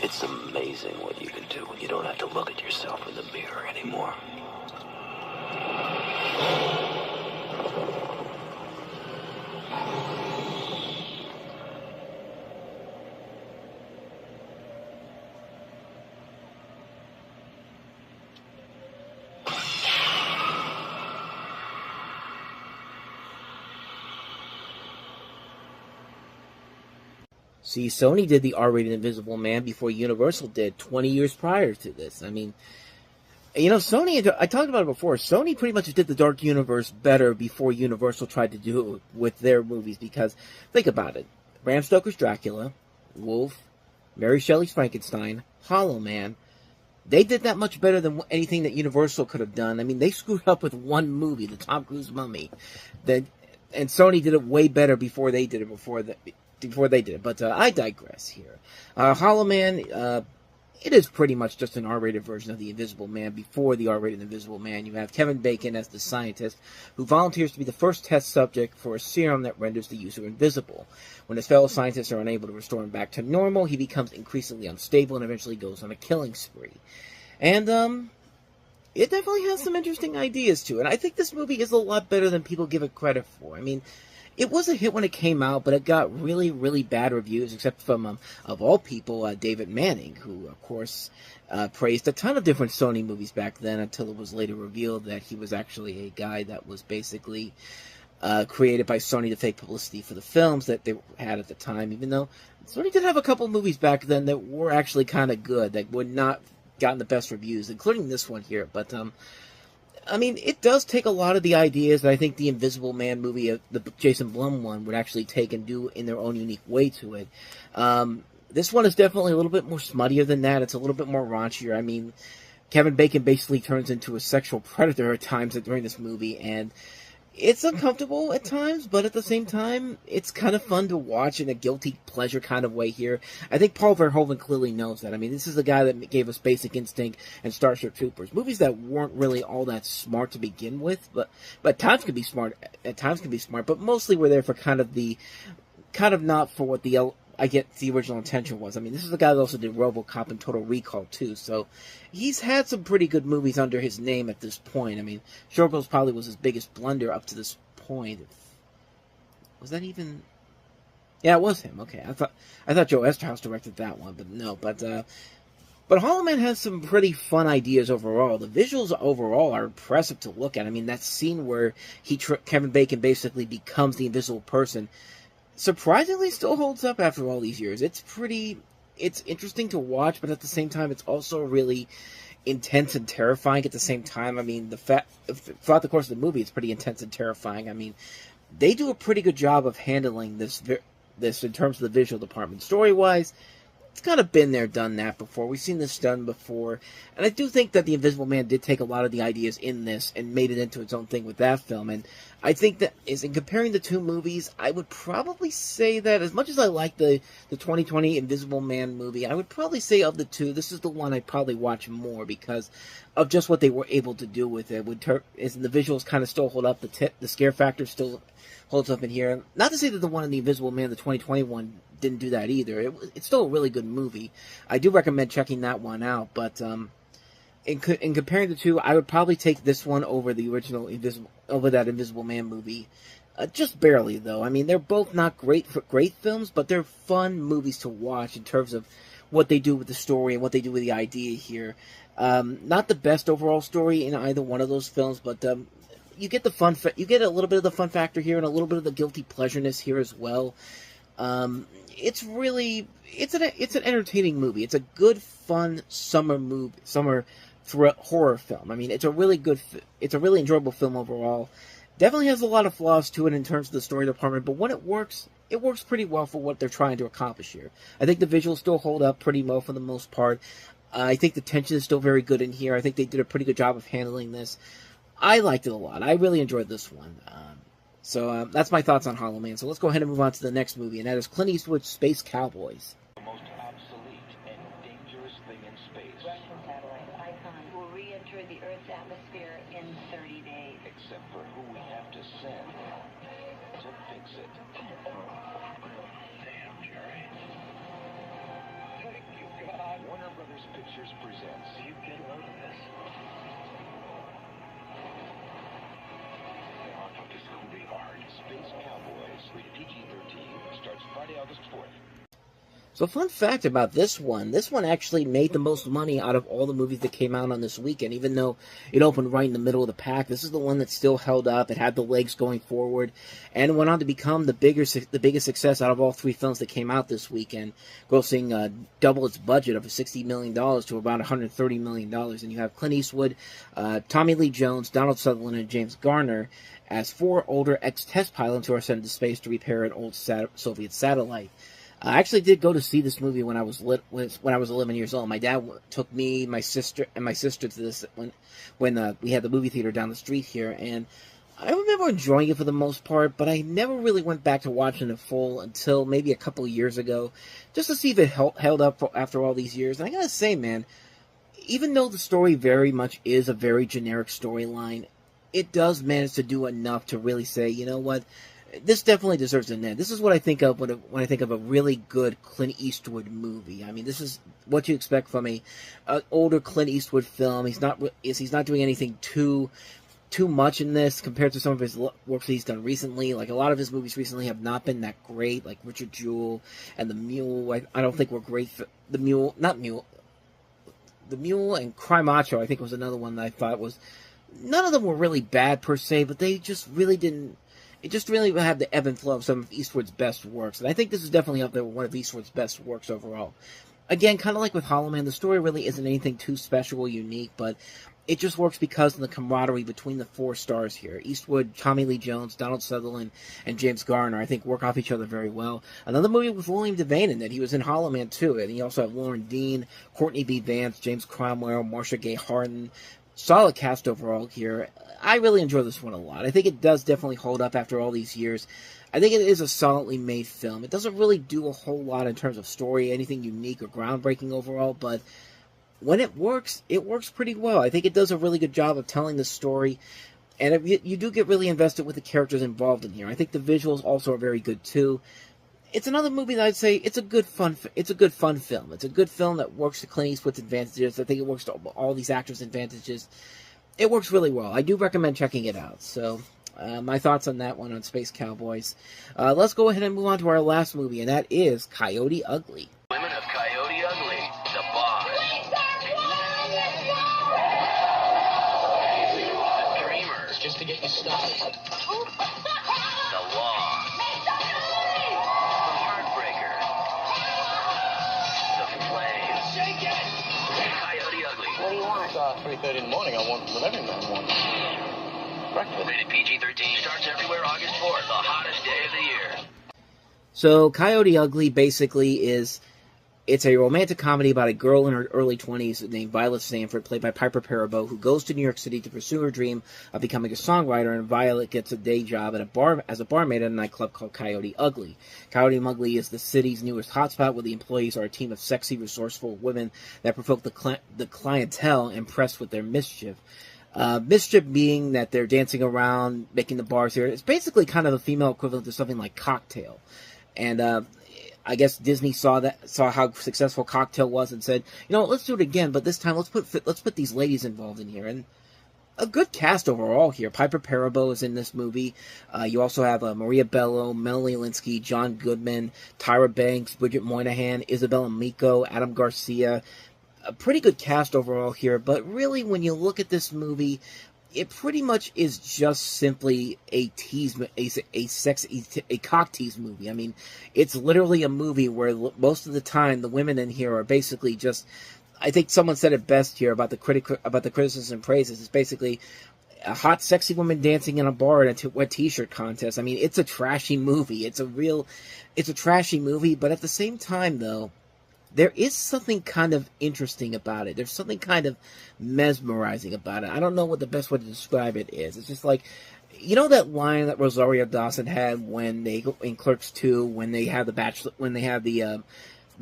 It's amazing what you can do when you don't have to look at yourself in the mirror anymore. See, Sony did the R-rated Invisible Man before Universal did 20 years prior to this. I mean, you know, Sony, I talked about it before, Sony pretty much did the Dark Universe better before Universal tried to do it with their movies, because, think about it, Bram Stoker's Dracula, Wolf, Mary Shelley's Frankenstein, Hollow Man, they did that much better than anything that Universal could have done. I mean, they screwed up with one movie, the Tom Cruise Mummy, and Sony did it way better before they did it, but I digress here. Hollow Man, it is pretty much just an R-rated version of The Invisible Man before the R-rated Invisible Man. You have Kevin Bacon as the scientist who volunteers to be the first test subject for a serum that renders the user invisible. When his fellow scientists are unable to restore him back to normal, he becomes increasingly unstable and eventually goes on a killing spree. And, it definitely has some interesting ideas to it. I think this movie is a lot better than people give it credit for. I mean, it was a hit when it came out, but it got really, really bad reviews, except from, of all people, David Manning, who, of course, praised a ton of different Sony movies back then until it was later revealed that he was actually a guy that was basically created by Sony to fake publicity for the films that they had at the time, even though Sony did have a couple movies back then that were actually kind of good, that would not gotten the best reviews, including this one here, but, I mean, it does take a lot of the ideas that I think the Invisible Man movie, the Jason Blum one, would actually take and do in their own unique way to it. This one is definitely a little bit more smuttier than that. It's a little bit more raunchier. I mean, Kevin Bacon basically turns into a sexual predator at times during this movie, and it's uncomfortable at times, but at the same time, it's kind of fun to watch in a guilty pleasure kind of way here. I think Paul Verhoeven clearly knows that. I mean, this is the guy that gave us Basic Instinct and Starship Troopers, movies that weren't really all that smart to begin with, but at times can be smart, but mostly were there for kind of not for what the original intention was. I mean, this is the guy that also did RoboCop and Total Recall, too, so he's had some pretty good movies under his name at this point. I mean, Showgirls probably was his biggest blunder up to this point. Was that even... Yeah, it was him. Okay, I thought Joe Esterhaus directed that one, but no. But Hollow Man has some pretty fun ideas overall. The visuals overall are impressive to look at. I mean, that scene where Kevin Bacon basically becomes the invisible person surprisingly still holds up after all these years. It's interesting to watch, but at the same time, it's also really intense and terrifying at the same time. I mean, throughout the course of the movie, it's pretty intense and terrifying. I mean, they do a pretty good job of handling this in terms of the visual department. Story-wise, it's kind of been there, done that before. We've seen this done before. And I do think that The Invisible Man did take a lot of the ideas in this and made it into its own thing with that film. And I think that in comparing the two movies, I would probably say that as much as I like the 2020 Invisible Man movie, I would probably say of the two, this is the one I'd probably watch more because of just what they were able to do with it. The visuals kind of still hold up. The scare factor still holds up in here. Not to say that the one in The Invisible Man, the 2021, didn't do that either. It's still a really good movie. I do recommend checking that one out, but in comparing the two, I would probably take this one over the original that Invisible Man movie. Just barely, though. I mean, they're both not great films, but they're fun movies to watch in terms of what they do with the story and what they do with the idea here. Not the best overall story in either one of those films, but you get you get a little bit of the fun factor here and a little bit of the guilty pleasureness here as well. It's an entertaining movie. It's a good, fun summer horror film. I mean, it's a really enjoyable film overall. Definitely has a lot of flaws to it in terms of the story department, but when it works pretty well for what they're trying to accomplish here. I think the visuals still hold up pretty well for the most part. I think the tension is still very good in here. I think they did a pretty good job of handling this. I liked it a lot. I really enjoyed this one. So that's my thoughts on Hollow Man. So let's go ahead and move on to the next movie, and that is Clint Eastwood's Space Cowboys. The most obsolete and dangerous thing in space. Russian satellite Icon will re-enter the Earth's atmosphere in 30 days. Except for who we have to send to fix it. Damn, Jerry. Thank you, God. Warner Brothers Pictures presents. You get a load of this. This is gonna be hard. Space Cowboys, rated PG-13, starts Friday, August 4th. So fun fact about this one actually made the most money out of all the movies that came out on this weekend, even though it opened right in the middle of the pack. This is the one that still held up. It had the legs going forward, and went on to become the biggest success out of all three films that came out this weekend, grossing double its budget of $60 million to about $130 million. And you have Clint Eastwood, Tommy Lee Jones, Donald Sutherland, and James Garner as four older ex-test pilots who are sent into space to repair an old Soviet satellite. I actually did go to see this movie when I was 11 years old. My dad took me, my sister to this when we had the movie theater down the street here, and I remember enjoying it for the most part, but I never really went back to watching it full until maybe a couple of years ago, just to see if it held up after all these years. And I gotta say, man, even though the story very much is a very generic storyline, it does manage to do enough to really say, you know what? This definitely deserves an end. This is what I think of when I think of a really good Clint Eastwood movie. I mean, this is what you expect from a older Clint Eastwood film. He's not doing anything too much in this compared to some of his work that he's done recently. Like, a lot of his movies recently have not been that great, like Richard Jewell and The Mule. I don't think were great. The Mule and Cry Macho, I think, was another one that I thought was. None of them were really bad per se, but they just really didn't. It just really had the ebb and flow of some of Eastwood's best works. And I think this is definitely up there with one of Eastwood's best works overall. Again, kind of like with Hollow Man, the story really isn't anything too special or unique, but it just works because of the camaraderie between the four stars here. Eastwood, Tommy Lee Jones, Donald Sutherland, and James Garner, I think, work off each other very well. Another movie with William Devane in it. He was in Hollow Man, too. And you also have Lauren Dean, Courtney B. Vance, James Cromwell, Marcia Gay Harden. Solid cast overall here. I really enjoy this one a lot. I think it does definitely hold up after all these years. I think it is a solidly made film. It doesn't really do a whole lot in terms of story, anything unique or groundbreaking overall, but when it works pretty well. I think it does a really good job of telling the story, and you do get really invested with the characters involved in here. I think the visuals also are very good too. It's another movie that I'd say it's a good fun film. It's a good film that works to Clint Eastwood's advantages. I think it works to all these actors' advantages. It works really well. I do recommend checking it out. So, my thoughts on that one on Space Cowboys. Let's go ahead and move on to our last movie, and that is Coyote Ugly. Women of Coyote Ugly, the boss. The dreamer. Just to get you started. The law. The heartbreaker. The flame. Shake it! Coyote Ugly. What do you want? 3:30 in the morning. I want what every man wants. Breakfast. Rated PG-13. Starts everywhere August 4th, the hottest day of the year. So, Coyote Ugly basically it's a romantic comedy about a girl in her early 20s named Violet Sanford, played by Piper Perabo, who goes to New York City to pursue her dream of becoming a songwriter, and Violet gets a day job at as a barmaid at a nightclub called Coyote Ugly. Coyote Ugly is the city's newest hotspot, where the employees are a team of sexy, resourceful women that provoke the clientele impressed with their mischief. Mischief being that they're dancing around, making the bars here. It's basically kind of a female equivalent to something like Cocktail. And I guess Disney saw how successful Cocktail was and said, you know, let's do it again, but this time let's put these ladies involved in here. And a good cast overall here. Piper Perabo is in this movie. You also have Maria Bello, Melanie Linsky, John Goodman, Tyra Banks, Bridget Moynihan, Isabella Miko, Adam Garcia. A pretty good cast overall here, but really when you look at this movie, it pretty much is just simply a cock tease movie. I mean, it's literally a movie where most of the time the women in here are basically just. I think someone said it best here about the criticism and praises. It's basically a hot, sexy woman dancing in a bar at a wet t-shirt contest. I mean, it's a trashy movie. It's a trashy movie, but at the same time, though, there is something kind of interesting about it. There's something kind of mesmerizing about it. I don't know what the best way to describe it is. It's just like, you know that line that Rosario Dawson had when they go in Clerks 2, when they have the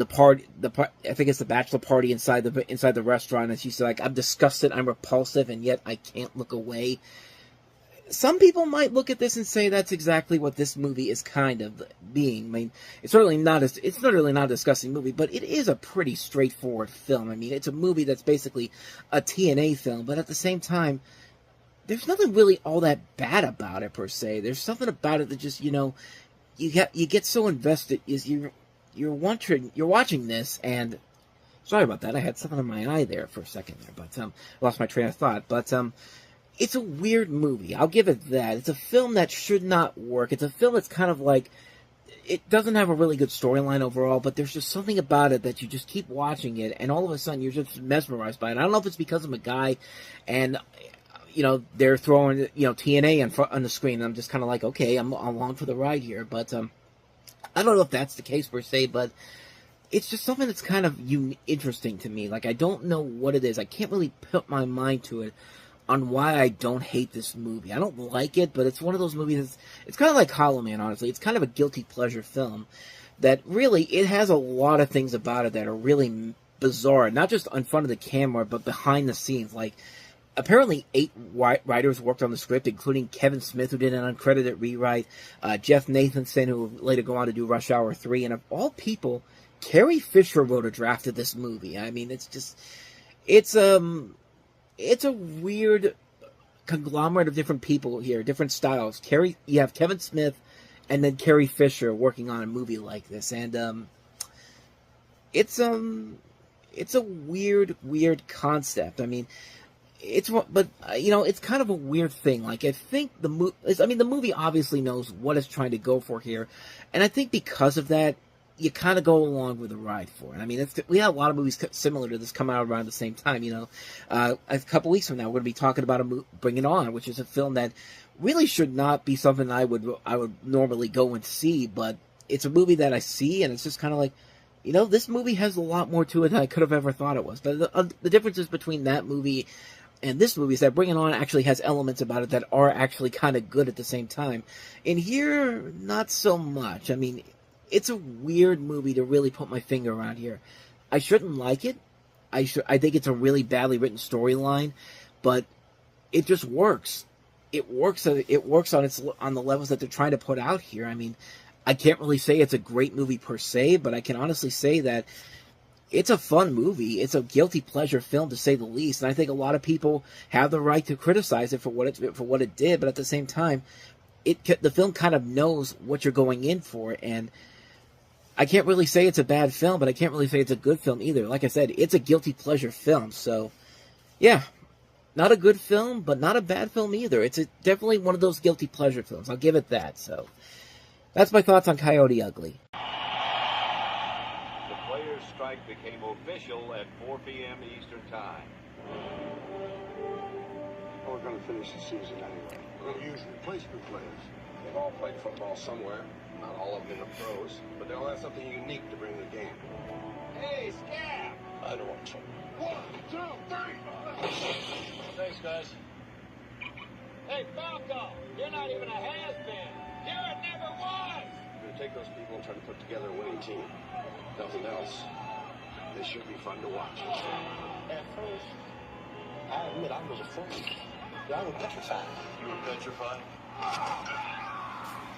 party, I think it's the bachelor party inside the restaurant, and she's like, I'm disgusted, I'm repulsive, and yet I can't look away. some people might look at this and say that's exactly what this movie is kind of being. I mean, it's certainly not a disgusting movie, but it is a pretty straightforward film. I mean, it's a movie that's basically a TNA film, but at the same time, there's nothing really all that bad about it per se. There's something about it that just, you know, you get so invested. You're watching this, and sorry about that. I had something in my eye there for a second there, but lost my train of thought. But it's a weird movie. I'll give it that. It's a film that should not work. It's a film that's kind of like, it doesn't have a really good storyline overall, but there's just something about it that you just keep watching it, and all of a sudden you're just mesmerized by it. I don't know if it's because I'm a guy, and you know, they're throwing, you know, TNA on the screen, and I'm just kind of like, okay, I'm along for the ride here. But I don't know if that's the case per se, but it's just something that's kind of interesting to me. Like, I don't know what it is. I can't really put my mind to it on why I don't hate this movie. I don't like it, but it's one of those movies it's kind of like Hollow Man, honestly. It's kind of a guilty pleasure film that really, it has a lot of things about it that are really bizarre. Not just in front of the camera, but behind the scenes. Like, apparently 8 writers worked on the script, including Kevin Smith, who did an uncredited rewrite, Jeff Nathanson, who would later go on to do Rush Hour 3, and of all people, Carrie Fisher wrote a draft of this movie. I mean, it's a weird conglomerate of different people here, different styles. You have Kevin Smith and then Carrie Fisher working on a movie like this, and it's a weird concept. I mean, but you know, it's kind of a weird thing. Like, I think the movie obviously knows what it's trying to go for here, and I think because of that, you kind of go along with the ride for it. I mean, we have a lot of movies similar to this come out around the same time. You know, a couple weeks from now, we're going to be talking about Bring It On, which is a film that really should not be something I would normally go and see, but it's a movie that I see, and it's just kind of like, you know, this movie has a lot more to it than I could have ever thought it was. But the differences between that movie and this movie is that Bring It On actually has elements about it that are actually kind of good at the same time. In here, not so much. I mean, it's a weird movie to really put my finger around here. I shouldn't like it. I think it's a really badly written storyline, but it just works. It works on the levels that they're trying to put out here. I mean, I can't really say it's a great movie per se, but I can honestly say that it's a fun movie. It's a guilty pleasure film, to say the least. And I think a lot of people have the right to criticize it for what it did, but at the same time, the film kind of knows what you're going in for, and I can't really say it's a bad film, but I can't really say it's a good film either. Like I said, it's a guilty pleasure film, so yeah, not a good film, but not a bad film either. It's definitely one of those guilty pleasure films. I'll give it that. So that's my thoughts on Coyote Ugly. The players' strike became official at 4 p.m. Eastern Time. We're going to finish the season anyway. We're going to use replacement players. They've all played football somewhere. Not all of them in the pros, but they all have something unique to bring to the game. Hey, Scab! I don't want to. 1, 2, 3. Thanks, guys. Hey, Falco! You're not even a has-been. You're a never was! We're going to take those people and try to put together a winning team. Nothing else. They should be fun to watch. At first, I admit I was afraid. I was petrified. You were petrified?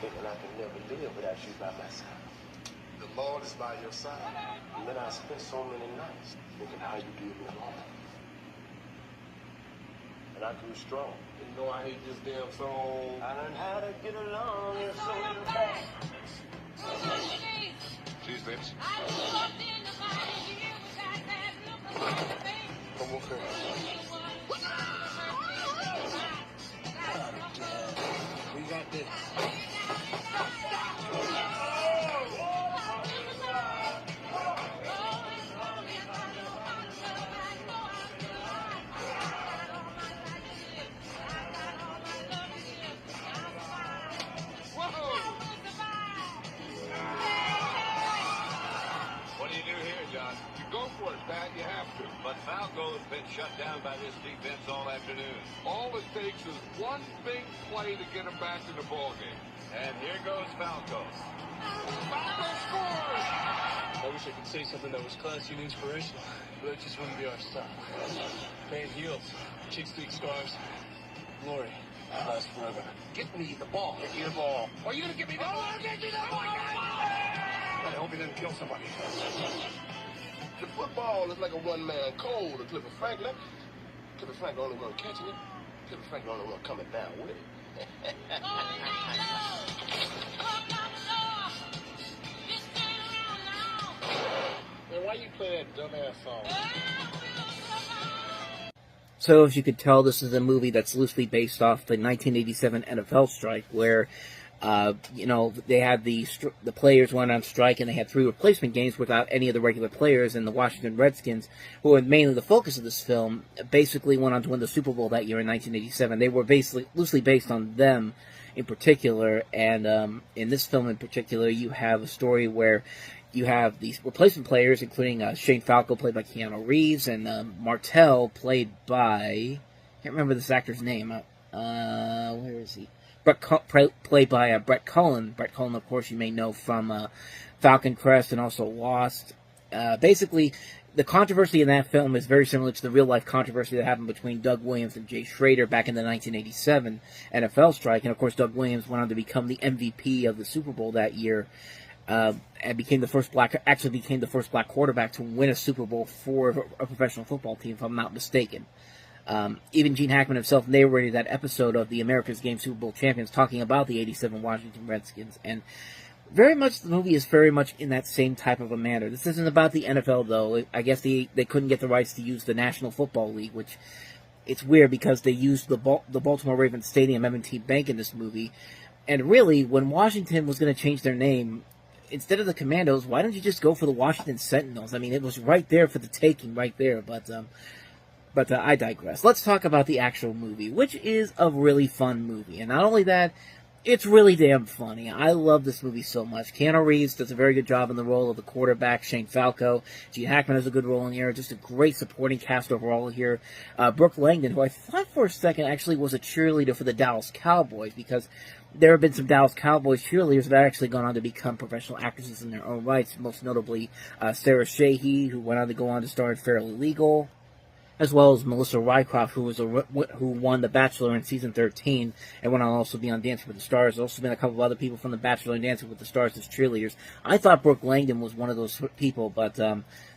Thinking I can never live without you by my side. The Lord is by your side. And then I spent so many nights thinking how you did me wrong. And I grew strong. You know I hate this damn song. I learned how to get along and so you back. Cheese lips. Come on, we got this. What do you do here, John? You go for it, Pat. You have to. But Falco's been shut down by this defense all afternoon. All it takes is one big play to get him back in the ballgame. And here goes Falco. Falco scores! I wish I could say something that was classy and inspirational, but that just wouldn't be our style. Man heels, chicks dig stars, glory. Last forever. Get me the ball. Get me the ball. Are you gonna give me the ball? I'll get you the ball! I hope he didn't kill somebody. The football is like a one-man cold to Clifford Franklin. Clifford Franklin only one catching it. Clifford Franklin only one coming down with it. Man, why you play that dumbass song? So, as you could tell, this is a movie that's loosely based off the 1987 NFL strike, where, they had the players went on strike, and they had 3 replacement games without any of the regular players, and the Washington Redskins, who were mainly the focus of this film, basically went on to win the Super Bowl that year in 1987. They were basically loosely based on them in particular, and in this film in particular, you have a story where you have these replacement players, including Shane Falco, played by Keanu Reeves, and Martell, played by... I can't remember this actor's name. Where is he? Played by Brett Cullen. Brett Cullen, of course, you may know from Falcon Crest and also Lost. Basically, the controversy in that film is very similar to the real-life controversy that happened between Doug Williams and Jay Schrader back in the 1987 NFL strike. And, of course, Doug Williams went on to become the MVP of the Super Bowl that year. And became the first black quarterback to win a Super Bowl for a professional football team, if I'm not mistaken. Even Gene Hackman himself narrated that episode of the America's Game Super Bowl Champions, talking about the 87 Washington Redskins. And very much the movie is very much in that same type of a manner. This isn't about the NFL, though. I guess they couldn't get the rights to use the National Football League, which it's weird because they used the Baltimore Ravens Stadium, M&T Bank, in this movie. And really, when Washington was going to change their name, instead of the Commandos, why don't you just go for the Washington Sentinels? I mean, it was right there for the taking, right there. But I digress. Let's talk about the actual movie, which is a really fun movie. And not only that, it's really damn funny. I love this movie so much. Keanu Reeves does a very good job in the role of the quarterback, Shane Falco. Gene Hackman has a good role in here. Just a great supporting cast overall here. Brooke Langdon, who I thought for a second actually was a cheerleader for the Dallas Cowboys, because there have been some Dallas Cowboys cheerleaders that have actually gone on to become professional actresses in their own rights, most notably Sarah Shahi, who went on to go on to star in Fairly Legal, as well as Melissa Rycroft, who won The Bachelor in season 13 and went on to also be on Dancing with the Stars. There's also been a couple of other people from The Bachelor and Dancing with the Stars as cheerleaders. I thought Brooke Langdon was one of those people, but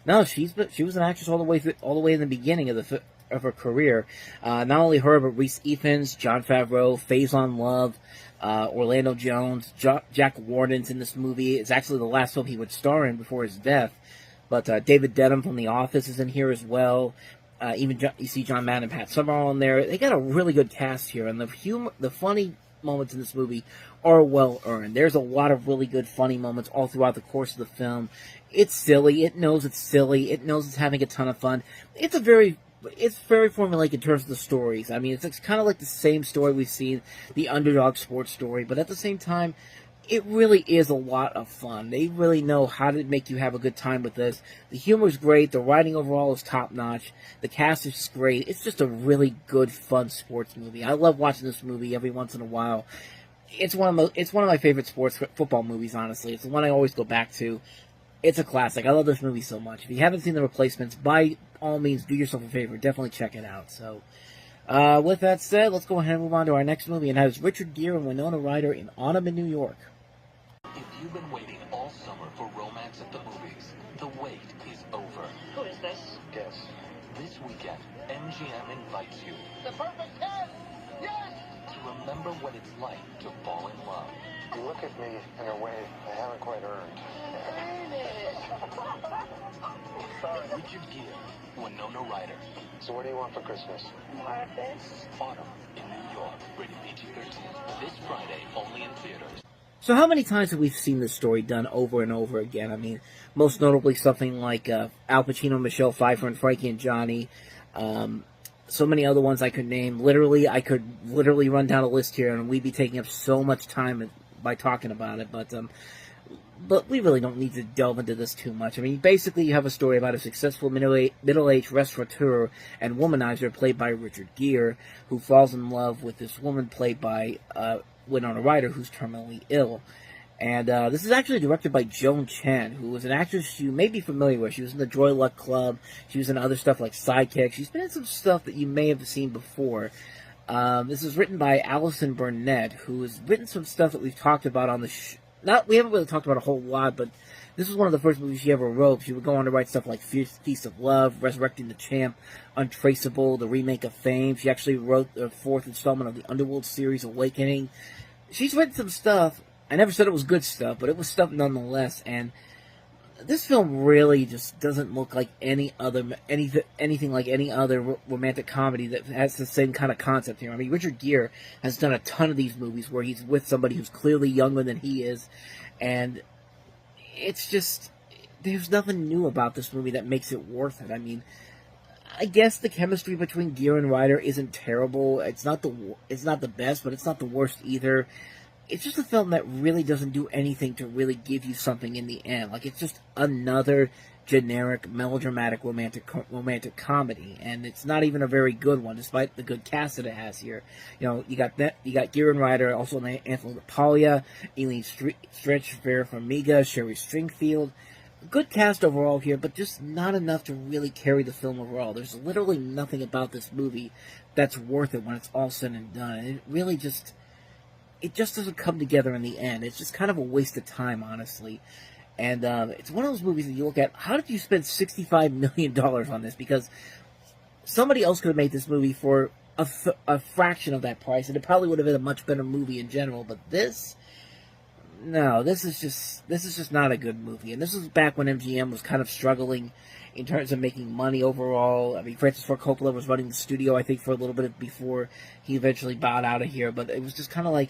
no, she was an actress all the way in the beginning of her career. Not only her, but Reese Ifans, Jon Favreau, Faison Love, Orlando Jones, Jack Warden's in this movie. It's actually the last film he would star in before his death. But David Dedham from The Office is in here as well. Even you see John Madden and Pat Summerall in there. They got a really good cast here, and the funny moments in this movie are well earned. There's a lot of really good funny moments all throughout the course of the film. It's silly. It knows it's silly. It knows it's having a ton of fun. It's very formulaic in terms of the stories. I mean, it's kind of like the same story we've seen, the underdog sports story, but at the same time, it really is a lot of fun. They really know how to make you have a good time with this. The humor's great. The writing overall is top-notch. The cast is great. It's just a really good, fun sports movie. I love watching this movie every once in a while. It's one of my favorite football movies, honestly. It's the one I always go back to. It's a classic. I love this movie so much. If you haven't seen The Replacements, by all means, do yourself a favor. Definitely check it out. So, with that said, let's go ahead and move on to our next movie, and that is Richard Gere and Winona Ryder in Autumn in New York. If you've been waiting all summer for romance at the movies, the wait is over. Who is this? Guess. This weekend, MGM invites you The perfect 10! Yes! to remember what it's like to fall in love. You look at me in a way I haven't quite earned. Sorry. Richard Gere, Winona Ryder. So what do you want for Christmas? More of this? Autumn in New York. Rated PG-13. This Friday, only in theaters. So how many times have we seen this story done over and over again? I mean, most notably something like Al Pacino, Michelle Pfeiffer, and Frankie and Johnny. So many other ones I could name. I could literally run down a list here, and we'd be taking up so much time by talking about it. But we really don't need to delve into this too much. I mean, basically, you have a story about a successful middle-aged restaurateur and womanizer played by Richard Gere, who falls in love with this woman played by Winona Ryder, who's terminally ill. And this is actually directed by Joan Chen, who was an actress you may be familiar with. She was in the Joy Luck Club. She was in other stuff like Sidekick. She's been in some stuff that you may have seen before. This is written by Alison Burnett, who has written some stuff that we've talked about on the we haven't really talked about a whole lot, but this was one of the first movies she ever wrote. She would go on to write stuff like Feast of Love, Resurrecting the Champ, Untraceable, the remake of Fame. She actually wrote the 4th installment of the Underworld series, Awakening. She's written some stuff. I never said it was good stuff, but it was stuff nonetheless, and this film really just doesn't look like anything like any other romantic comedy that has the same kind of concept here. I mean, Richard Gere has done a ton of these movies where he's with somebody who's clearly younger than he is, and it's just, there's nothing new about this movie that makes it worth it. I mean, I guess the chemistry between Gere and Ryder isn't terrible. It's not the best, but it's not the worst either. It's just a film that really doesn't do anything to really give you something in the end. Like, it's just another generic, melodramatic, romantic comedy, and it's not even a very good one, despite the good cast that it has here. You know, you got Gere and Ryder, also Anthony LaPaglia, Eileen Stritch, Vera Farmiga, Sherry Stringfield. Good cast overall here, but just not enough to really carry the film overall. There's literally nothing about this movie that's worth it when it's all said and done. And it really just, it just doesn't come together in the end. It's just kind of a waste of time, honestly. And it's one of those movies that you look at, how did you spend $65 million on this? Because somebody else could have made this movie for a fraction of that price, and it probably would have been a much better movie in general. But this, no, this is just not a good movie. And this was back when MGM was kind of struggling in terms of making money overall. I mean, Francis Ford Coppola was running the studio, I think, for a little bit before he eventually bowed out of here. But it was just kind of like,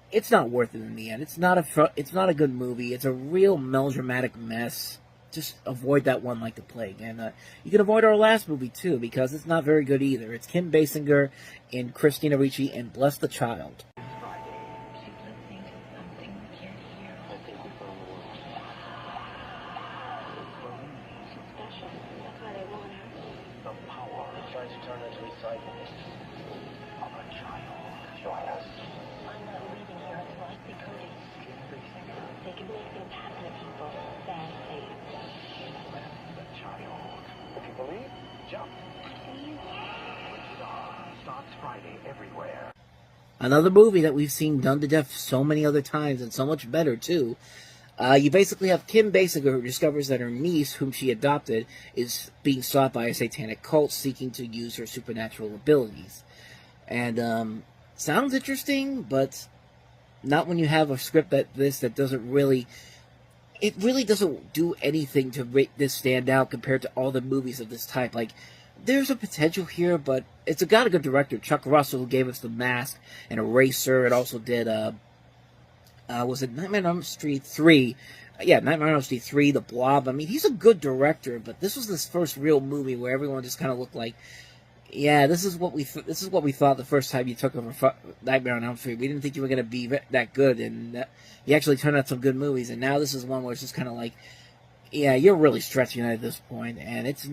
it's not worth it in the end. It's not a good movie. It's a real melodramatic mess. Just avoid that one like the plague. And you can avoid our last movie, too, because it's not very good either. It's Kim Basinger and Christina Ricci in Bless the Child. Another movie that we've seen done to death so many other times, and so much better, too. You basically have Kim Basinger, who discovers that her niece, whom she adopted, is being sought by a satanic cult seeking to use her supernatural abilities. And, sounds interesting, but not when you have a script that doesn't really... It really doesn't do anything to make this stand out compared to all the movies of this type. Like, there's a potential here, but it's got a good director, Chuck Russell, who gave us The Mask and Eraser. It also did, was it Nightmare on Elm Street 3? Yeah, Nightmare on Elm Street 3, The Blob. I mean, he's a good director, but this was his first real movie where everyone just kind of looked like, yeah, this is what we thought the first time you took over Nightmare on Elm Street. We didn't think you were going to be that good, and you actually turned out some good movies. And now this is one where it's just kind of like, yeah, you're really stretching it at this point, and it's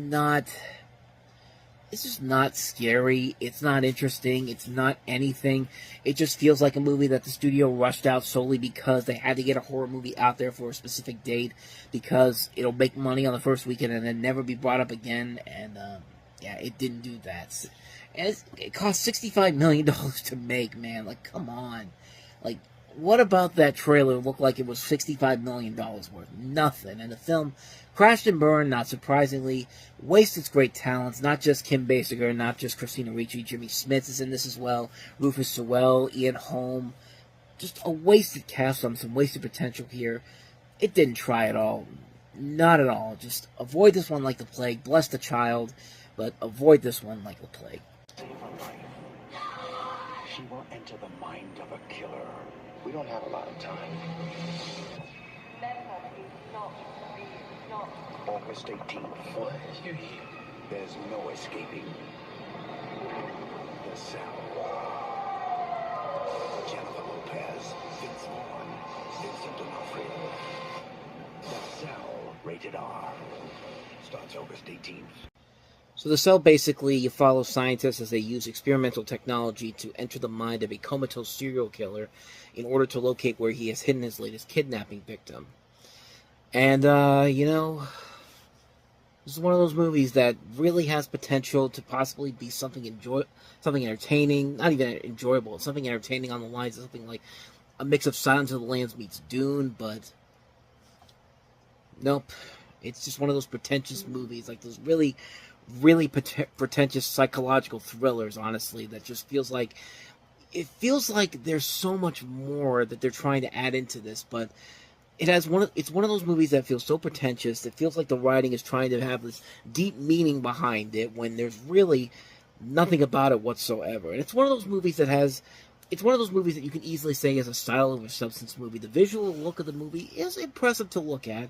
just not scary. It's not interesting. It's not anything. It just feels like a movie that the studio rushed out solely because they had to get a horror movie out there for a specific date, because it'll make money on the first weekend and then never be brought up again. And yeah, it didn't do that. And it cost $65 million to make, man. Like, come on. Like, what about that trailer looked like it was $65 million worth? Nothing. And the film crashed and burned, not surprisingly, wasted its great talents, not just Kim Basinger, not just Christina Ricci, Jimmy Smits is in this as well, Rufus Sewell, Ian Holm. Just a wasted cast on some wasted potential here. It didn't try at all. Not at all. Just avoid this one like the plague. Bless the child, but avoid this one like the plague. Save her life. She will enter the mind of a killer. We don't have a lot of time. August 18th. What? You're here. There's no escaping. The Cell. Jennifer Lopez, Vince Vaughn, Vincent D'Onofrio. The Cell, rated R. Starts August 18th. So The Cell, basically, you follow scientists as they use experimental technology to enter the mind of a comatose serial killer in order to locate where he has hidden his latest kidnapping victim. And, you know, This is one of those movies that really has potential to possibly be something entertaining, not even enjoyable, something entertaining on the lines of something like a mix of Silence of the Lambs meets Dune, but nope. It's just one of those pretentious movies, like those really, really pretentious psychological thrillers, honestly, that just feels like there's so much more that they're trying to add into this, but it's one of those movies that feels so pretentious. It feels like the writing is trying to have this deep meaning behind it when there's really nothing about it whatsoever. And it's one of those movies that you can easily say is a style over substance movie. The visual look of the movie is impressive to look at.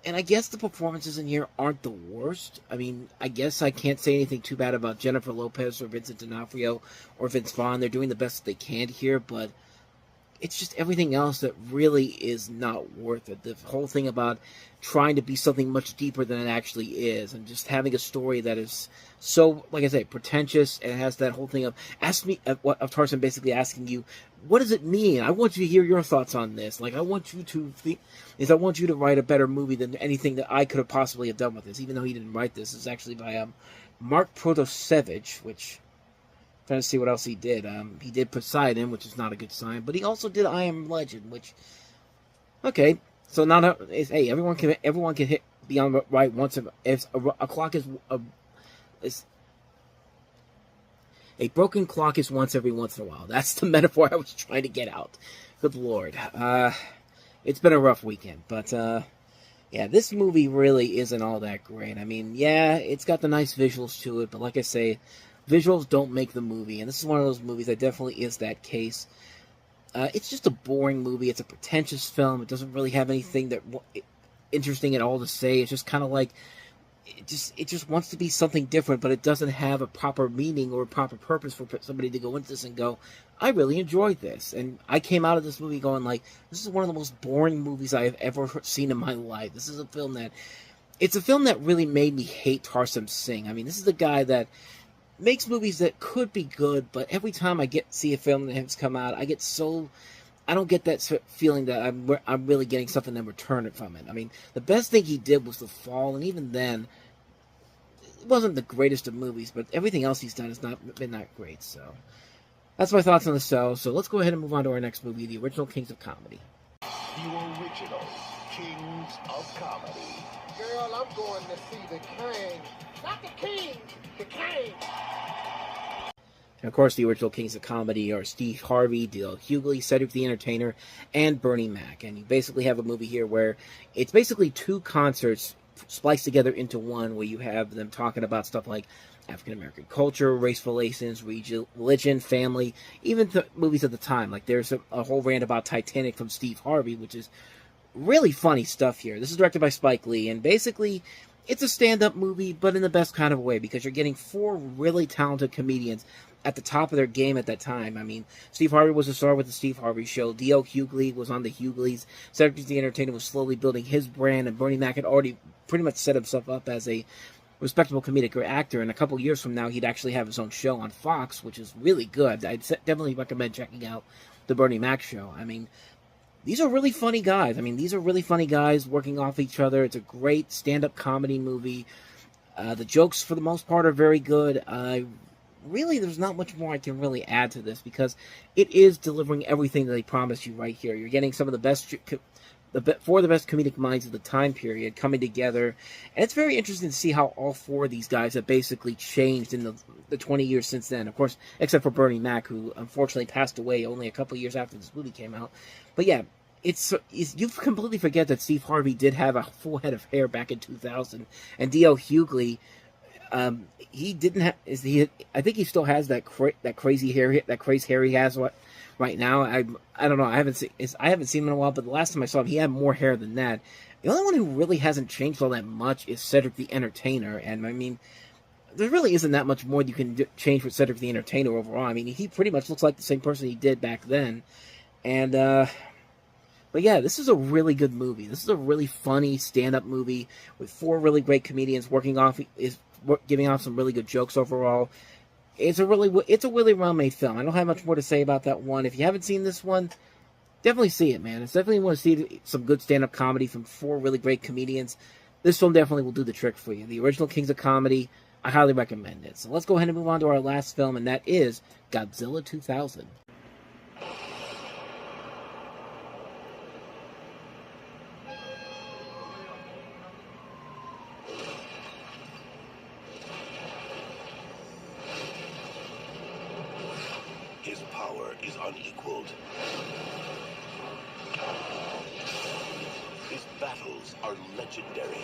And I guess the performances in here aren't the worst. I mean, I guess I can't say anything too bad about Jennifer Lopez or Vincent D'Onofrio or Vince Vaughn. They're doing the best they can here, but it's just everything else that really is not worth it. The whole thing about trying to be something much deeper than it actually is, and just having a story that is so, like I say, pretentious, and it has that whole thing of Taurus basically asking you, what does it mean? I want you to hear your thoughts on this. Like, I want you to write a better movie than anything that I could have possibly have done with this, even though he didn't write this. It's actually by Mark Protosevich, which, I'm trying to see what else he did. He did Poseidon, which is not a good sign, but he also did I Am Legend, which, okay, so now, hey, everyone can hit beyond right once a clock is a broken clock is once every once in a while. That's the metaphor I was trying to get out. Good Lord. It's been a rough weekend, but yeah, this movie really isn't all that great. I mean, yeah, it's got the nice visuals to it, but like I say, visuals don't make the movie, and this is one of those movies that definitely is that case. It's just a boring movie. It's a pretentious film. It doesn't really have anything that interesting at all to say. It's just kind of like it just wants to be something different, but it doesn't have a proper meaning or a proper purpose for somebody to go into this and go, I really enjoyed this. And I came out of this movie going like, this is one of the most boring movies I have ever seen in my life. This is a film that really made me hate Tarsem Singh. I mean, this is the guy that makes movies that could be good, but every time I see a film that has come out, I don't get that feeling that I'm really getting something in return from it. I mean, the best thing he did was The Fall, and even then, it wasn't the greatest of movies, but everything else he's done has not been that great. So that's my thoughts on the show. So let's go ahead and move on to our next movie, the original Kings of Comedy. The original Kings of Comedy. Girl, I'm going to see the king. Not the king, the king. And of course, the original Kings of Comedy are Steve Harvey, D.L. Hughley, Cedric the Entertainer, and Bernie Mac. And you basically have a movie here where it's basically two concerts spliced together into one, where you have them talking about stuff like African-American culture, race relations, religion, family, even the movies of the time. Like, there's a whole rant about Titanic from Steve Harvey, which is really funny stuff here. This is directed by Spike Lee, and basically it's a stand-up movie, but in the best kind of way, because you're getting four really talented comedians at the top of their game at that time. I mean, Steve Harvey was a star with the Steve Harvey Show. D.L. Hughley was on the Hughleys. Cedric the Entertainer was slowly building his brand, and Bernie Mac had already pretty much set himself up as a respectable comedic actor. And a couple years from now, he'd actually have his own show on Fox, which is really good. I'd definitely recommend checking out the Bernie Mac Show. I mean, these are really funny guys. These are really funny guys working off each other. It's a great stand-up comedy movie. The jokes, for the most part, are very good. Really, there's not much more I can really add to this, because it is delivering everything that they promised you right here. You're getting some of the best, four of the best comedic minds of the time period coming together, and it's very interesting to see how all four of these guys have basically changed in the 20 years since then. Of course, except for Bernie Mac, who unfortunately passed away only a couple years after this movie came out. But yeah, you completely forget that Steve Harvey did have a full head of hair back in 2000, and D.L. Hughley, he didn't have. I think he still has that crazy hair, that crazy hair he has right now. I don't know. I haven't seen him in a while, but the last time I saw him, he had more hair than that. The only one who really hasn't changed all that much is Cedric the Entertainer, and I mean, there really isn't that much more you can change with Cedric the Entertainer overall. I mean, he pretty much looks like the same person he did back then, and but yeah, this is a really good movie. This is a really funny stand-up movie with four really great comedians giving off some really good jokes overall. It's a really well-made film. I don't have much more to say about that one. If you haven't seen this one, definitely see it, man. It's definitely want to see some good stand-up comedy from four really great comedians. this film definitely will do the trick for you. The original Kings of Comedy, I highly recommend it. So let's go ahead and move on to our last film, and that is Godzilla 2000. His power is unequaled. His battles are legendary.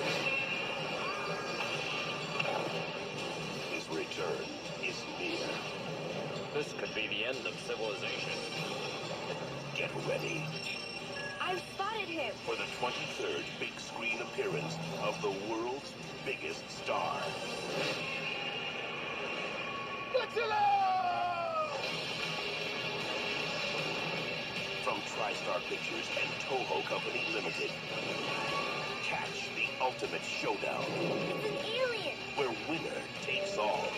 His return is near. This could be the end of civilization. Get ready I've spotted him. for the 23rd big screen appearance of the world's biggest star. From TriStar Pictures and Toho Company Limited. Catch the ultimate showdown It's an alien. where winner takes all.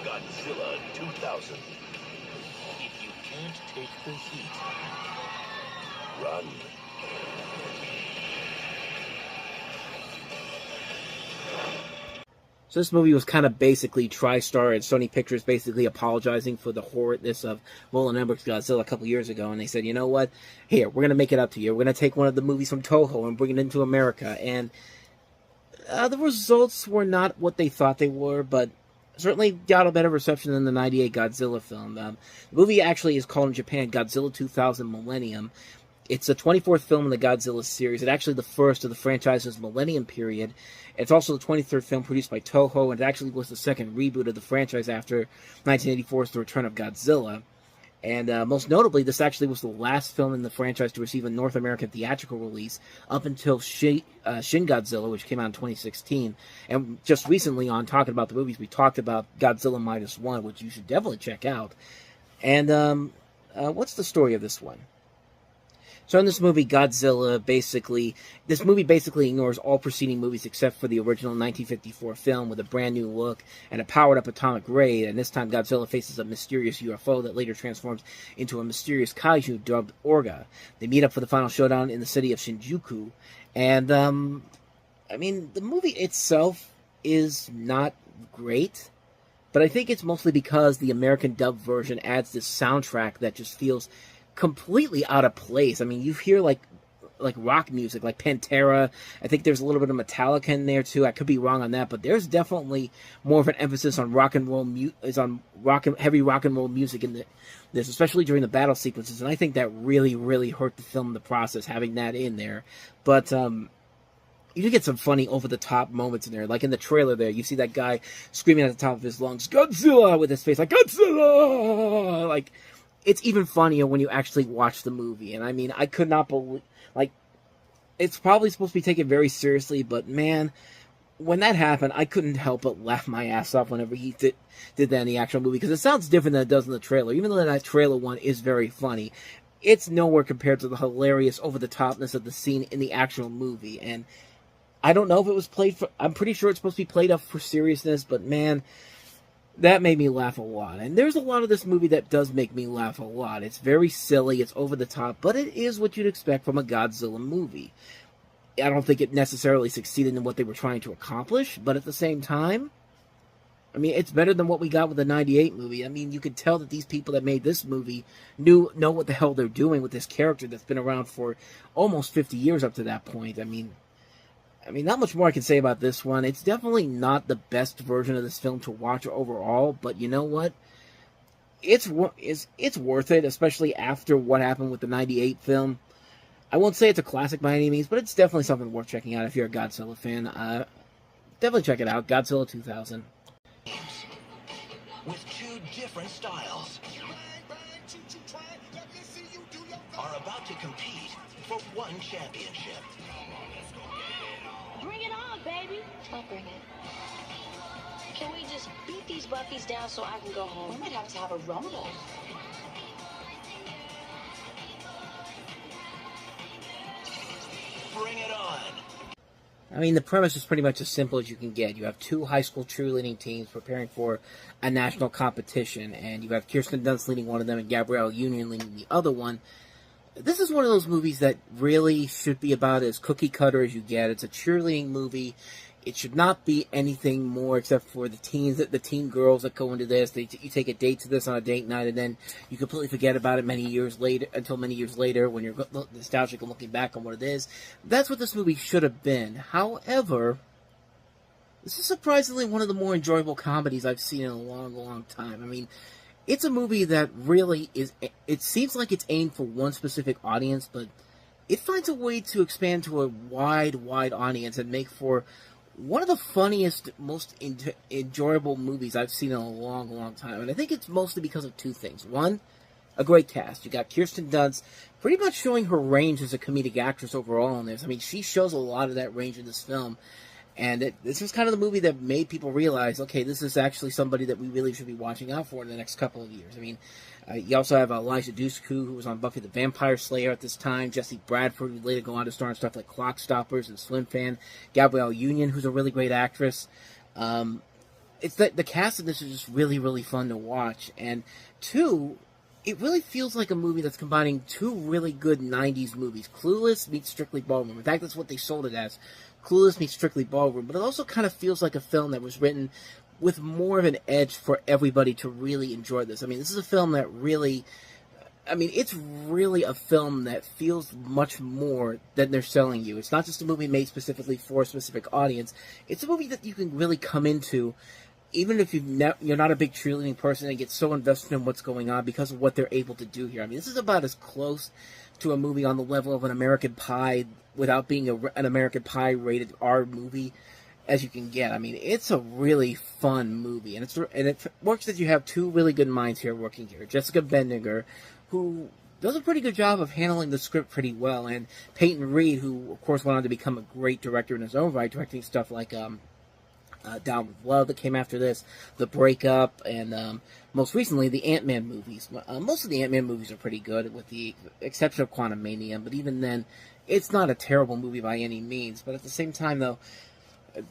Godzilla 2000. If you can't take the heat, Run. So this movie was kind of basically TriStar and Sony Pictures basically apologizing for the horridness of Roland Emmerich's Godzilla a couple years ago, and they said, you know what, here, we're going to make it up to you. We're going to take one of the movies from Toho and bring it into America, and the results were not what they thought they were, but certainly got a better reception than the 98 Godzilla film. The movie actually is called in Japan Godzilla 2000 Millennium. It's the 24th film in the Godzilla series. It's actually the first of the franchise's Millennium period. It's also the 23rd film produced by Toho, and it actually was the second reboot of the franchise after 1984's The Return of Godzilla. And most notably, this actually was the last film in the franchise to receive a North American theatrical release up until Shin Godzilla, which came out in 2016. And just recently on Talking About the Movies, we talked about Godzilla Minus One, which you should definitely check out. And what's the story of this one? So in this movie, this movie basically ignores all preceding movies except for the original 1954 film with a brand new look and a powered-up atomic ray, and this time Godzilla faces a mysterious UFO that later transforms into a mysterious kaiju dubbed Orga. They meet up for the final showdown in the city of Shinjuku, and, I mean, the movie itself is not great, but I think it's mostly because the American dub version adds this soundtrack that just feels completely out of place. I mean, you hear like rock music, like Pantera. I think there's a little bit of Metallica in there too. I could be wrong on that, but there's definitely more of an emphasis on heavy rock and roll music in this, especially during the battle sequences. And I think that really, really hurt the film in the process having that in there. But you do get some funny over the top moments in there, like in the trailer. There, you see that guy screaming at the top of his lungs, "Godzilla!" with his face like Godzilla, like. It's even funnier when you actually watch the movie. And I mean, I could not believe, like, it's probably supposed to be taken very seriously, but man, when that happened, I couldn't help but laugh my ass off whenever he did that in the actual movie, because it sounds different than it does in the trailer. Even though that trailer one is very funny, it's nowhere compared to the hilarious over-the-topness of the scene in the actual movie. And I don't know if it was played for, I'm pretty sure it's supposed to be played up for seriousness, but man, that made me laugh a lot. And there's a lot of this movie that does make me laugh a lot. It's very silly, it's over the top, but it is what you'd expect from a Godzilla movie. I don't think it necessarily succeeded in what they were trying to accomplish, but at the same time, I mean, it's better than what we got with the 98 movie. I mean, you could tell that these people that made this movie know what the hell they're doing with this character that's been around for almost 50 years up to that point. I mean, not much more I can say about this one. It's definitely not the best version of this film to watch overall, but you know what? It's worth it, especially after what happened with the 98 film. I won't say it's a classic by any means, but it's definitely something worth checking out if you're a Godzilla fan. Definitely check it out, Godzilla 2000. with two different styles, are about to compete for one championship. Bring it on, baby. I'll bring it. Can we just beat these Buckies down so I can go home? We might have to have a rumble. Bring it on. I mean, the premise is pretty much as simple as you can get. You have two high school cheerleading teams preparing for a national competition, and you have Kirsten Dunst leading one of them and Gabrielle Union leading the other one. This is one of those movies that really should be about as cookie cutter as you get. It's a cheerleading movie. It should not be anything more except for the teens, the teen girls that go into this. You take a date to this on a date night, and then you completely forget about it until many years later when you're nostalgic and looking back on what it is. That's what this movie should have been. However, this is surprisingly one of the more enjoyable comedies I've seen in a long, long time. I mean, it's a movie that really is, it seems like it's aimed for one specific audience, but it finds a way to expand to a wide, wide audience and make for one of the funniest, most enjoyable movies I've seen in a long, long time. And I think it's mostly because of two things. One, a great cast. You got Kirsten Dunst pretty much showing her range as a comedic actress overall in this. I mean, she shows a lot of that range in this film. And this was kind of the movie that made people realize, okay, this is actually somebody that we really should be watching out for in the next couple of years. I mean, you also have Elijah Dushku, who was on Buffy the Vampire Slayer at this time, Jesse Bradford, who would later go on to star in stuff like Clock Stoppers and Slim Fan, Gabrielle Union, who's a really great actress. It's that the cast of this is just really, really fun to watch. And two, it really feels like a movie that's combining two really good 90s movies. Clueless meets Strictly Ballroom. In fact, that's what they sold it as. Clueless meets Strictly Ballroom. But it also kind of feels like a film that was written with more of an edge for everybody to really enjoy this. I mean, this is a film that really... I mean, it's really a film that feels much more than they're selling you. It's not just a movie made specifically for a specific audience. It's a movie that you can really come into, even if you're not a big cheerleading person, and get so invested in what's going on because of what they're able to do here. I mean, this is about as close to a movie on the level of an American Pie without being an American Pie rated R movie as you can get. I mean, it's a really fun movie, and it works that you have two really good minds here working here. Jessica Bendinger, who does a pretty good job of handling the script pretty well, and Peyton Reed, who of course went on to become a great director in his own right, directing stuff like Down with Love that came after this, The Breakup, and most recently the Ant-Man movies. Most of the Ant-Man movies are pretty good, with the exception of Quantumania, but even then, it's not a terrible movie by any means. But at the same time, though,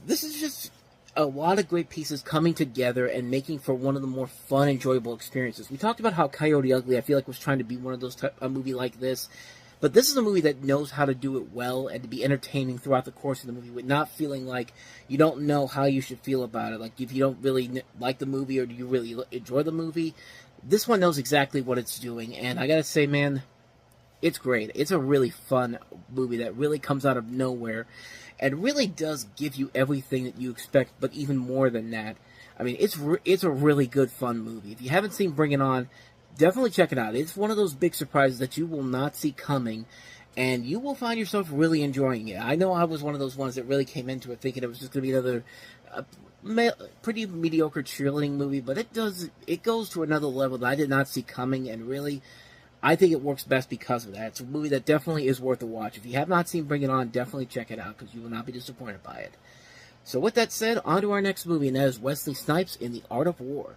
this is just a lot of great pieces coming together and making for one of the more fun, enjoyable experiences. We talked about how Coyote Ugly, I feel like, was trying to be one of those a movie like this. But this is a movie that knows how to do it well and to be entertaining throughout the course of the movie, with not feeling like you don't know how you should feel about it. Like, if you don't really like the movie or do you really enjoy the movie, this one knows exactly what it's doing. And I gotta say, man, it's great. It's a really fun movie that really comes out of nowhere and really does give you everything that you expect, but even more than that. I mean, it's a really good, fun movie. If you haven't seen Bring It On, definitely check it out. It's one of those big surprises that you will not see coming, and you will find yourself really enjoying it. I know I was one of those ones that really came into it thinking it was just going to be another pretty mediocre cheerleading movie, but it goes to another level that I did not see coming, and really, I think it works best because of that. It's a movie that definitely is worth a watch. If you have not seen Bring It On, definitely check it out, because you will not be disappointed by it. So with that said, on to our next movie, and that is Wesley Snipes in The Art of War.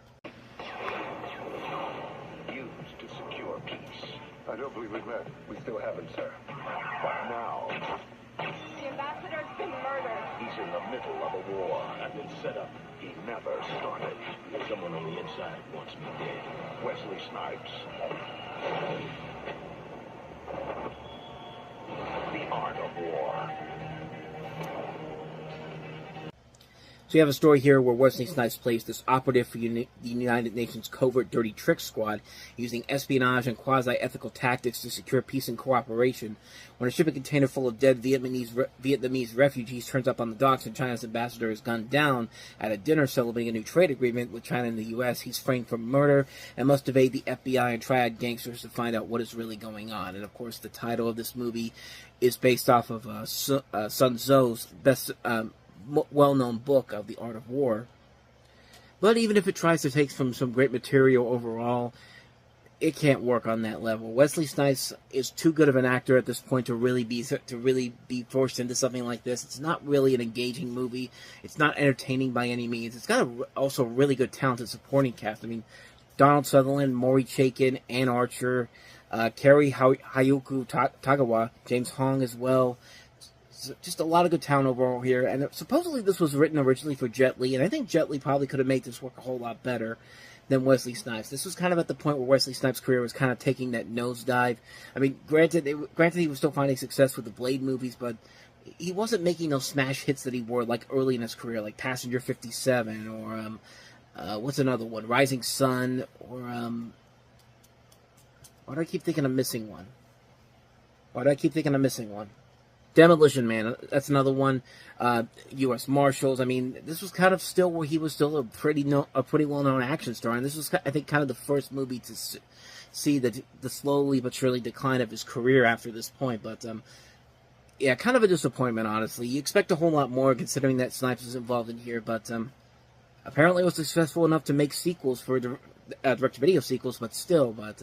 Used to secure peace. I don't believe we've met. We still haven't, sir. But now, The ambassador's been murdered. he's in the middle of a war. I've been set up. He never started. Someone on the inside wants me dead. Wesley Snipes. The Art of War. So you have a story here where Wesley Snipes plays this operative for the United Nations Covert Dirty Trick Squad, using espionage and quasi-ethical tactics to secure peace and cooperation. When a shipping container full of dead Vietnamese refugees turns up on the docks and China's ambassador is gunned down at a dinner celebrating a new trade agreement with China and the U.S., he's framed for murder and must evade the FBI and triad gangsters to find out what is really going on. And of course, the title of this movie is based off of Sun Tzu's best well-known book of The Art of War. But even if it tries to take from some great material overall, it can't work on that level. Wesley Snipes is too good of an actor at this point to really be forced into something like this. It's not really an engaging movie. It's not entertaining by any means. It's got also a really good talented supporting cast. I mean, Donald Sutherland, Maury Chaykin, Ann Archer, Kerry Hayuku Tagawa, James Hong as well. just a lot of good talent overall here. And supposedly this was written originally for Jet Li, and I think Jet Li probably could have made this work a whole lot better than Wesley Snipes. This was kind of at the point where Wesley Snipes' career was kind of taking that nosedive. I mean, granted he was still finding success with the Blade movies, but he wasn't making those smash hits that he were like early in his career, like Passenger 57 or what's another one, Rising Sun, or why do I keep thinking I'm missing one? Demolition Man, that's another one. U.S. Marshals. I mean, this was kind of still where he was still a pretty well-known action star, and this was, I think, kind of the first movie to see the slowly but surely decline of his career after this point. But yeah, kind of a disappointment, honestly. You expect a whole lot more, considering that Snipes was involved in here, but apparently it was successful enough to make sequels for direct-to-video sequels, but still. But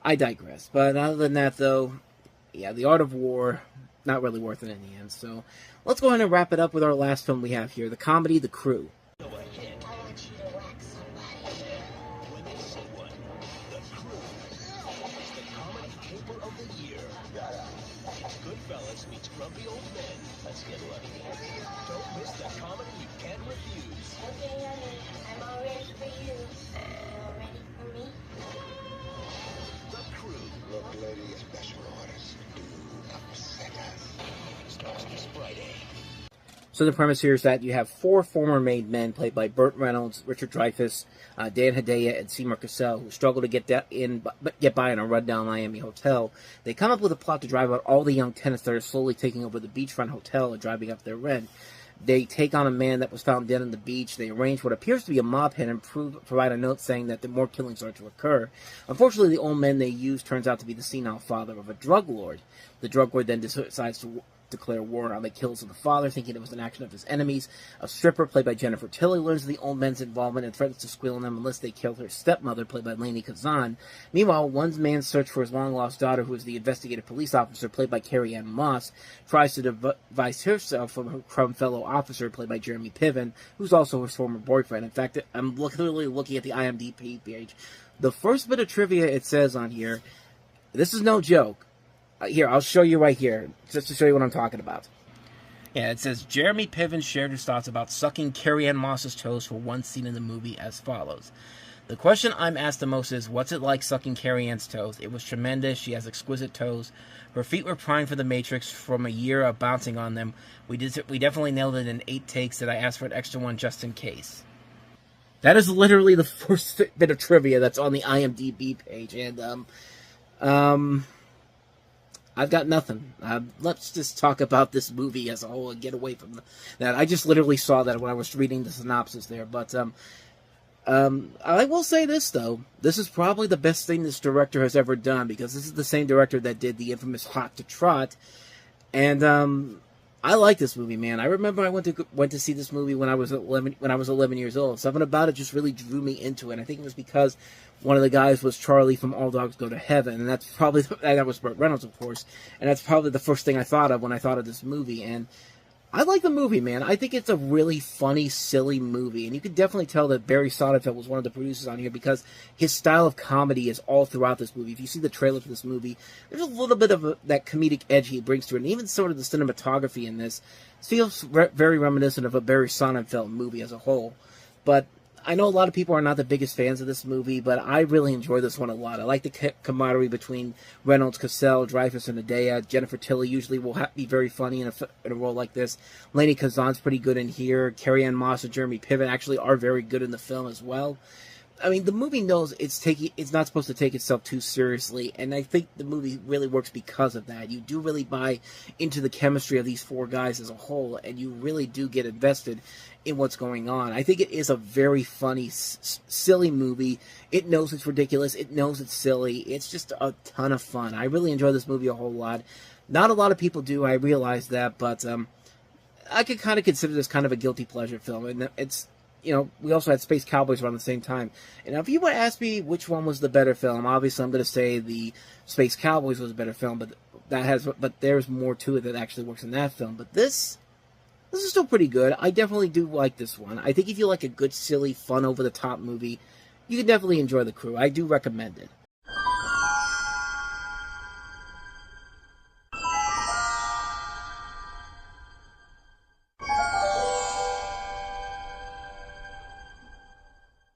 I digress. But other than that, though, yeah, The Art of War, not really worth it in the end. So let's go ahead and wrap it up with our last film we have here, the comedy The Crew. I want you to whack somebody. When they see one, The Crew is the comedy caper of the year. Goodfellas meets grumpy old men. Let's get lucky. Don't miss the comedy you can't refuse. Okay, honey, I'm all ready for you. You're ready for me? The Crew Look, lady, special orders. Do upset us. starts this Friday. So the premise here is that you have 4 former made men, played by Burt Reynolds, Richard Dreyfuss, Dan Hedaya, and Seymour Cassell, who struggle to get by in a rundown Miami hotel. They come up with a plot to drive out all the young tenants that are slowly taking over the beachfront hotel and driving up their rent. They take on a man that was found dead on the beach. They arrange what appears to be a mob hit and provide a note saying that more killings are to occur. Unfortunately, the old man they use turns out to be the senile father of a drug lord. The drug lord then decides to declare war on the kills of the father, thinking it was an action of his enemies. A stripper, played by Jennifer Tilly, learns of the old man's involvement and threatens to squeal on them unless they kill her stepmother, played by Lainey Kazan. Meanwhile, one man's search for his long-lost daughter, who is the investigative police officer, played by Carrie Ann Moss, tries to divest herself from her crumb fellow officer, played by Jeremy Piven, who's also his former boyfriend. In fact, I'm literally looking at the IMDb page. The first bit of trivia it says on here, this is no joke. Here, I'll show you right here, just to show you what I'm talking about. Yeah, it says, Jeremy Piven shared his thoughts about sucking Carrie Ann Moss's toes for one scene in the movie as follows. The question I'm asked the most is, what's it like sucking Carrie Ann's toes? It was tremendous. She has exquisite toes. Her feet were primed for the Matrix from a year of bouncing on them. We definitely nailed it in 8 takes that I asked for an extra one just in case. That is literally the first bit of trivia that's on the IMDb page, and, I've got nothing. Let's just talk about this movie as a whole and get away from that. I just literally saw that when I was reading the synopsis there. But I will say this, though. This is probably the best thing this director has ever done, because this is the same director that did the infamous Hot to Trot. And I like this movie, man. I remember I went to see this movie when I was 11 years old. Something about it just really drew me into it. I think it was because one of the guys was Charlie from All Dogs Go to Heaven, and that's probably that was Burt Reynolds, of course. And that's probably the first thing I thought of when I thought of this movie. And I like the movie, man. I think it's a really funny, silly movie. And you can definitely tell that Barry Sonnenfeld was one of the producers on here, because his style of comedy is all throughout this movie. If you see the trailer for this movie, there's a little bit of that comedic edge he brings to it. And even sort of the cinematography in this feels very reminiscent of a Barry Sonnenfeld movie as a whole. But I know a lot of people are not the biggest fans of this movie, but I really enjoy this one a lot. I like the camaraderie between Reynolds, Cassell, Dreyfuss, and Hedaya. Jennifer Tilly usually will be very funny in a role like this. Lainey Kazan's pretty good in here. Carrie Ann Moss and Jeremy Piven actually are very good in the film as well. I mean, the movie knows it's not supposed to take itself too seriously, and I think the movie really works because of that. You do really buy into the chemistry of these 4 guys as a whole, and you really do get invested in what's going on. I think it is a very funny, silly movie. It knows it's ridiculous. It knows it's silly. It's just a ton of fun. I really enjoy this movie a whole lot. Not a lot of people do, I realize that, but I could kind of consider this kind of a guilty pleasure film, and it's, you know, we also had Space Cowboys around the same time. And if you would ask me which one was the better film, obviously I'm going to say the Space Cowboys was a better film, but there's more to it that actually works in that film. But this is still pretty good. I definitely do like this one. I think if you like a good, silly, fun, over-the-top movie, you can definitely enjoy The Crew. I do recommend it.